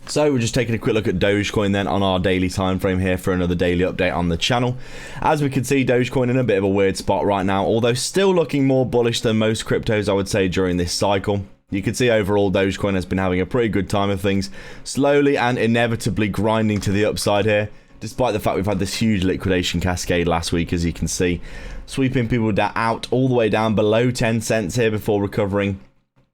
So we're just taking a quick look at Dogecoin then on our daily time frame here for another daily update on the channel. As we can see, Dogecoin in a bit of a weird spot right now, although still looking more bullish than most cryptos, I would say, during this cycle. You can see overall Dogecoin has been having a pretty good time of things, slowly and inevitably grinding to the upside here, despite the fact we've had this huge liquidation cascade last week, as you can see, sweeping people out all the way down below 10 cents here before recovering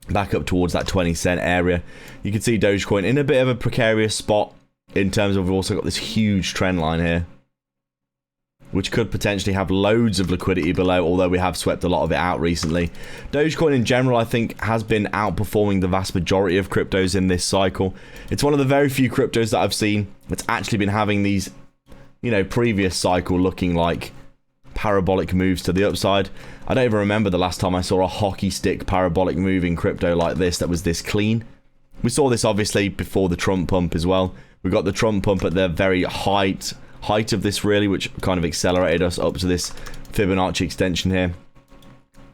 back up towards that 20-cent area. You can see Dogecoin in a bit of a precarious spot in terms of we've also got this huge trend line here, which could potentially have loads of liquidity below, although we have swept a lot of it out recently. Dogecoin in general, I think, has been outperforming the vast majority of cryptos in this cycle. It's one of the very few cryptos that I've seen that's actually been having these, you know, previous cycle looking like parabolic moves to the upside. I don't even remember the last time I saw a hockey stick parabolic move in crypto like this that was this clean. We saw this obviously before the Trump pump as well. We got the Trump pump at the very height of this really, which kind of accelerated us up to this Fibonacci extension here.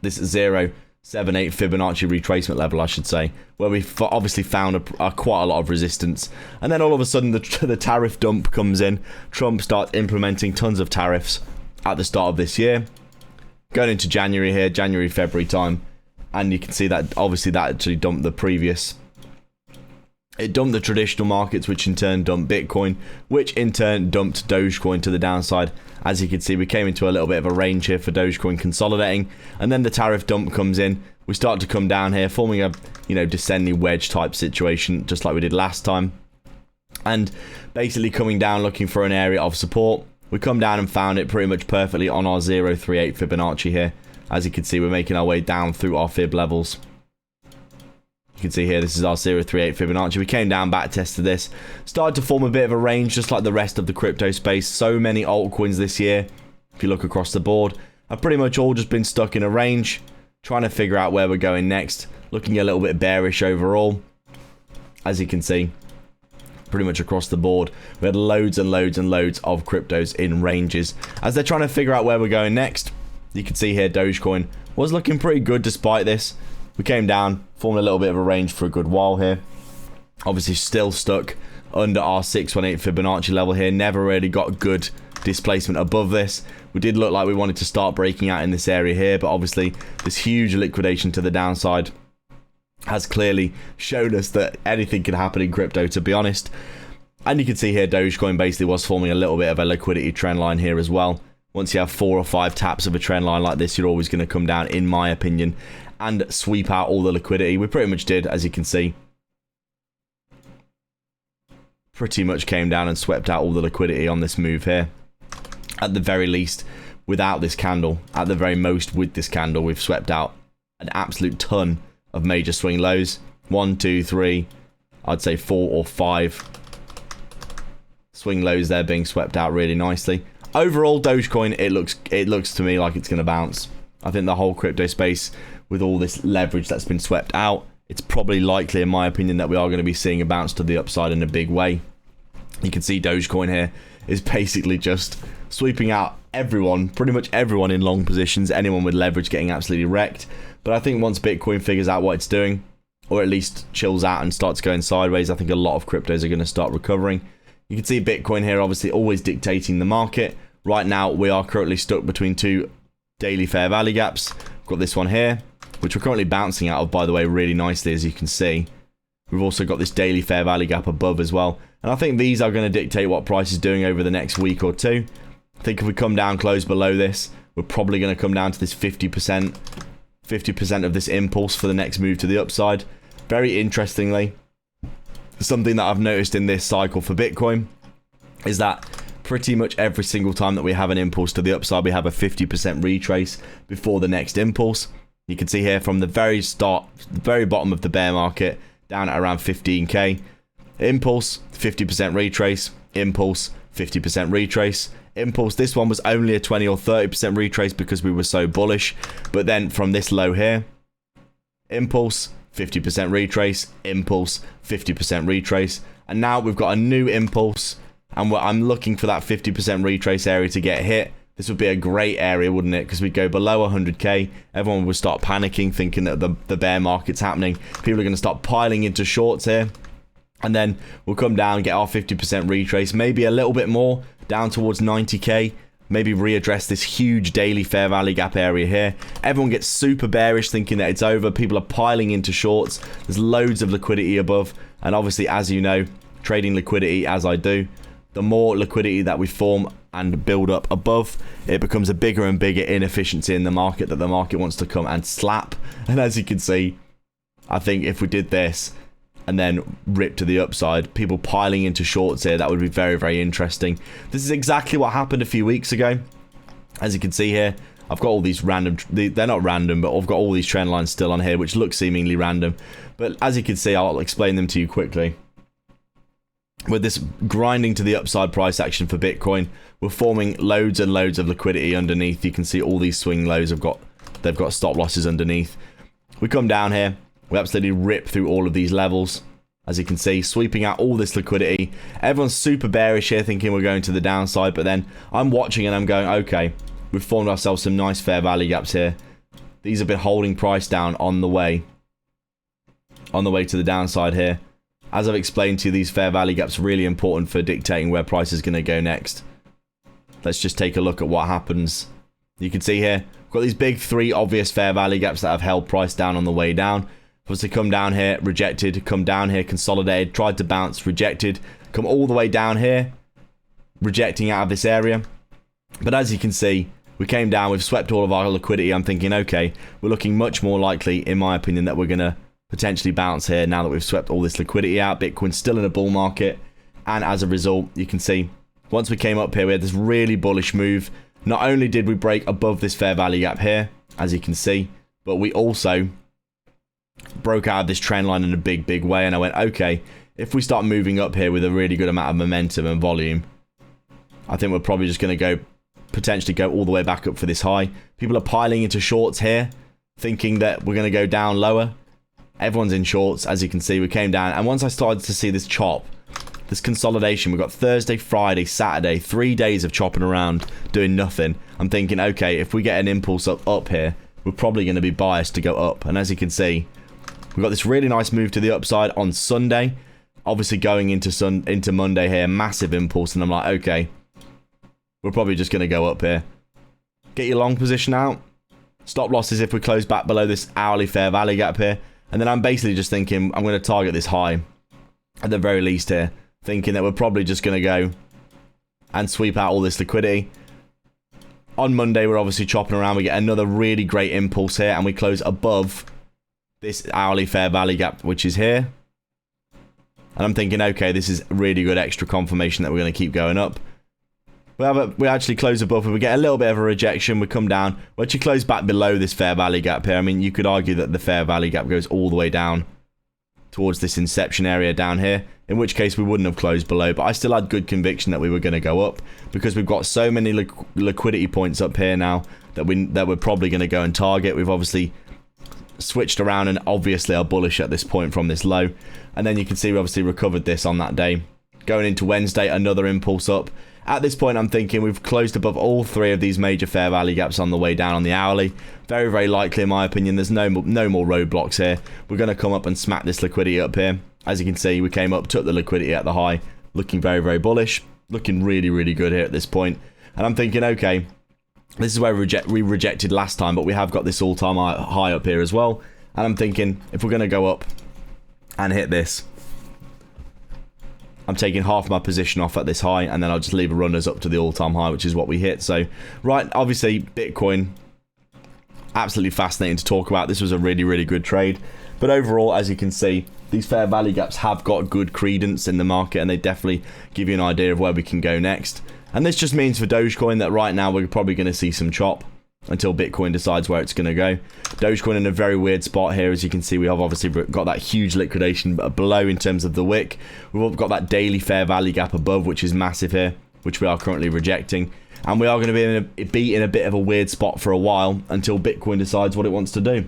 This 0.78 Fibonacci retracement level, I should say, where we obviously found quite a lot of resistance. And then all of a sudden the tariff dump comes in. Trump starts implementing tons of tariffs at the start of this year, going into January here, January, February time, and you can see that obviously that actually dumped the traditional markets, which in turn dumped Bitcoin, which in turn dumped Dogecoin to the downside. As you can see, we came into a little bit of a range here for Dogecoin consolidating, and then the tariff dump comes in. We start to come down here, forming a, you know, descending wedge type situation, just like we did last time, and basically coming down looking for an area of support. We come down and found it pretty much perfectly on our 0.38 Fibonacci here. As you can see, we're making our way down through our fib levels. You can see here, this is our 0.38 Fibonacci. We came down, back tested this, started to form a bit of a range, just like the rest of the crypto space. So many altcoins this year, if you look across the board, have pretty much all just been stuck in a range, trying to figure out where we're going next. Looking a little bit bearish overall, as you can see. Pretty much across the board, we had loads and loads and loads of cryptos in ranges as they're trying to figure out where we're going next. You can see here Dogecoin was looking pretty good despite this. We came down, formed a little bit of a range for a good while here, obviously still stuck under our 618 Fibonacci level here. Never really got good displacement above this. We did look like we wanted to start breaking out in this area here, but obviously this huge liquidation to the downside has clearly shown us that anything can happen in crypto, to be honest. And you can see here Dogecoin basically was forming a little bit of a liquidity trend line here as well. Once you have 4 or 5 taps of a trend line like this, you're always going to come down, in my opinion, and sweep out all the liquidity. We pretty much did, as you can see. Pretty much came down and swept out all the liquidity on this move here. At the very least, without this candle, at the very most with this candle, we've swept out an absolute ton of major swing lows. 1, 2, 3, I'd say 4 or 5 swing lows there being swept out really nicely. Overall, Dogecoin, it looks to me like it's going to bounce. I think the whole crypto space, with all this leverage that's been swept out, it's probably likely, in my opinion, that we are going to be seeing a bounce to the upside in a big way. You can see Dogecoin here is basically just sweeping out everyone, pretty much everyone in long positions, anyone with leverage getting absolutely wrecked. But I think once Bitcoin figures out what it's doing, or at least chills out and starts going sideways, I think a lot of cryptos are going to start recovering. You can see Bitcoin here obviously always dictating the market. Right now, we are currently stuck between 2 daily fair value gaps. We've got this one here, which we're currently bouncing out of, by the way, really nicely, as you can see. We've also got this daily fair value gap above as well. And I think these are going to dictate what price is doing over the next week or two. I think if we come down close below this, we're probably going to come down to this 50% of this impulse for the next move to the upside. Very interestingly, something that I've noticed in this cycle for Bitcoin is that pretty much every single time that we have an impulse to the upside, we have a 50% retrace before the next impulse. You can see here from the very start, the very bottom of the bear market, down at around 15k. Impulse, 50% retrace. Impulse, 50% retrace. Impulse, this one was only a 20 or 30% retrace because we were so bullish. But then from this low here, impulse, 50% retrace. Impulse, 50% retrace. And now we've got a new impulse, and I'm looking for that 50% retrace area to get hit. This would be a great area, wouldn't it? Because we'd go below 100k. Everyone would start panicking, thinking that the bear market's happening. People are going to start piling into shorts here. And then we'll come down, get our 50% retrace, maybe a little bit more, down towards 90k. Maybe readdress this huge daily fair value gap area here. Everyone gets super bearish thinking that it's over. People are piling into shorts. There's loads of liquidity above. And obviously, as you know, trading liquidity as I do, the more liquidity that we form and build up above, it becomes a bigger and bigger inefficiency in the market that the market wants to come and slap. And as you can see, I think if we did this and then rip to the upside, people piling into shorts here, that would be very, very interesting. This is exactly what happened a few weeks ago. As you can see here, I've got all these random, they're not random, but I've got all these trend lines still on here, which look seemingly random. But as you can see, I'll explain them to you quickly. With this grinding to the upside price action for Bitcoin, we're forming loads and loads of liquidity underneath. You can see all these swing lows they've got stop losses underneath. We come down here, we absolutely rip through all of these levels. As you can see, sweeping out all this liquidity. Everyone's super bearish here, thinking we're going to the downside, but then I'm watching and I'm going, okay, we've formed ourselves some nice fair value gaps here. These have been holding price down on the way to the downside here. As I've explained to you, these fair value gaps are really important for dictating where price is going to go next. Let's just take a look at what happens. You can see here, we've got these big three obvious fair value gaps that have held price down on the way down. Obviously come down here, rejected, come down here, consolidated, tried to bounce, rejected, come all the way down here, rejecting out of this area. But as you can see, we came down, we've swept all of our liquidity. I'm thinking, okay, we're looking much more likely, in my opinion, that we're going to potentially bounce here now that we've swept all this liquidity out. Bitcoin's still in a bull market, and as a result, you can see once we came up here, we had this really bullish move. Not only did we break above this fair value gap here, as you can see, but we also broke out of this trend line in a big way. And I went, okay, if we start moving up here with a really good amount of momentum and volume, I think we're probably just going to potentially go all the way back up for this high. People are piling into shorts here, thinking that we're going to go down lower. Everyone's in shorts. As you can see, we came down, and once I started to see this chop, this consolidation, we've got Thursday, Friday, Saturday, 3 days of chopping around, doing nothing. I'm thinking, okay, if we get an impulse up here, we're probably going to be biased to go up. And as you can see, we've got this really nice move to the upside on Sunday. Obviously going into Monday here, massive impulse, and I'm like, okay, we're probably just going to go up here. Get your long position out. Stop losses if we close back below this hourly fair value gap here. And then I'm basically just thinking I'm going to target this high at the very least here, thinking that we're probably just going to go and sweep out all this liquidity. On Monday, we're obviously chopping around. We get another really great impulse here, and we close above this hourly fair value gap, which is here. And I'm thinking, okay, this is really good extra confirmation that we're going to keep going up. We actually close above, and we get a little bit of a rejection. We come down. We actually close back below this fair value gap here. I mean, you could argue that the fair value gap goes all the way down towards this inception area down here, in which case we wouldn't have closed below. But I still had good conviction that we were going to go up, because we've got so many liquidity points up here now that we're probably going to go and target. We've obviously switched around and obviously are bullish at this point from this low. And then you can see we obviously recovered this on that day. Going into Wednesday, another impulse up. At this point, I'm thinking we've closed above all three of these major fair value gaps on the way down on the hourly. Very, very likely, in my opinion. There's no more roadblocks here. We're going to come up and smack this liquidity up here. As you can see, we came up, took the liquidity at the high. Looking very, very bullish. Looking really, really good here at this point. And I'm thinking, okay, this is where we rejected last time, but we have got this all-time high up here as well. And I'm thinking, if we're going to go up and hit this, I'm taking half my position off at this high, and then I'll just leave a runners up to the all-time high, which is what we hit. So, right, obviously, Bitcoin, absolutely fascinating to talk about. This was a really, really good trade. But overall, as you can see, these fair value gaps have got good credence in the market, and they definitely give you an idea of where we can go next. And this just means for Dogecoin that right now we're probably going to see some chop until Bitcoin decides where it's going to go. Dogecoin in a very weird spot here. As you can see, we have obviously got that huge liquidation below in terms of the wick. We've got that daily fair value gap above, which is massive here, which we are currently rejecting. And we are going to be in a bit of a weird spot for a while until Bitcoin decides what it wants to do.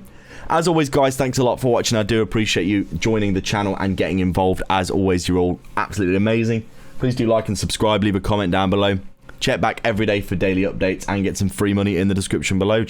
As always, guys, thanks a lot for watching. I do appreciate you joining the channel and getting involved. As always, you're all absolutely amazing. Please do like and subscribe. Leave a comment down below. Check back every day for daily updates and get some free money in the description below.